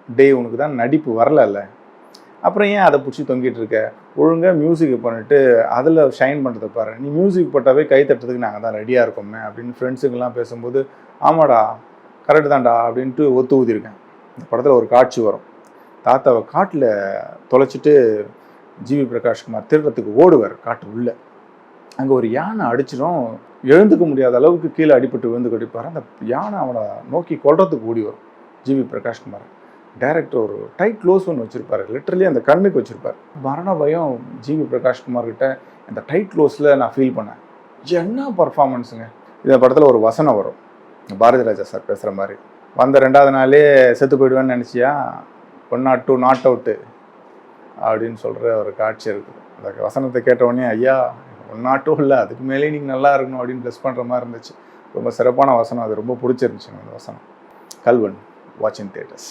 டே உனக்கு தான் நடிப்பு வரலல்ல, அப்புறம் ஏன் அதை பிடிச்சி தொங்கிட்டு இருக்க? ஒழுங்காக மியூசிக்கை பண்ணிட்டு அதில் ஷைன் பண்ணுறதை பாரு. நீ மியூசிக் போட்டாவே கை தட்டுறதுக்கு நாங்கள் தான் ரெடியாக இருக்கோமே அப்படின்னு ஃப்ரெண்ட்ஸுங்கெல்லாம் பேசும்போது, ஆமாடா கரெக்டு தான்டா அப்படின்ட்டு ஒத்து ஊதியிருக்கேன். இந்த படத்தில் ஒரு காட்சி வரும். தாத்தாவை காட்டில் தொலைச்சிட்டு ஜிவி பிரகாஷ்குமார் திருடத்துக்கு ஓடுவார் காட்டு உள்ள. அங்கே ஒரு யானை அடிச்சிடும், எழுந்துக்க முடியாத அளவுக்கு கீழே அடிபட்டு விழுந்து கடிப்பார். அந்த யானை அவனை நோக்கி கொல்றதுக்கு ஓடி வரும் ஜிவி பிரகாஷ்குமார். டைரக்டர் ஒரு டைட் க்ளோஸ் ஒன்று வச்சுருப்பார், லிட்டரலி அந்த கண்ணுக்கு வச்சுருப்பார். மரண பயம் ஜிவி பிரகாஷ்குமார்கிட்ட அந்த டைட் க்ளோஸில் நான் ஃபீல் பண்ணேன். என்ன பர்ஃபார்மன்ஸுங்க. இந்த படத்தில் ஒரு வசனம் வரும், பாரதி ராஜா சார் பேசுகிற மாதிரி. வந்த 2வது நாளே செத்து போயிடுவேன்னு நினச்சியா, 102 நாட் அவுட்டு அப்படின்னு சொல்கிற ஒரு காட்சி இருக்குது. அந்த வசனத்தை கேட்டவுடனே ஐயா 102 இல்லை அதுக்கு மேலே நீங்கள் நல்லா இருக்கணும் அப்படின்னு ப்ளஸ் பண்ணுற மாதிரி இருந்துச்சு. ரொம்ப சிறப்பான வசனம், அது ரொம்ப பிடிச்சிருந்துச்சுங்க அந்த வசனம். கல்வன், வாட்ச் இன் தியேட்டர்ஸ்.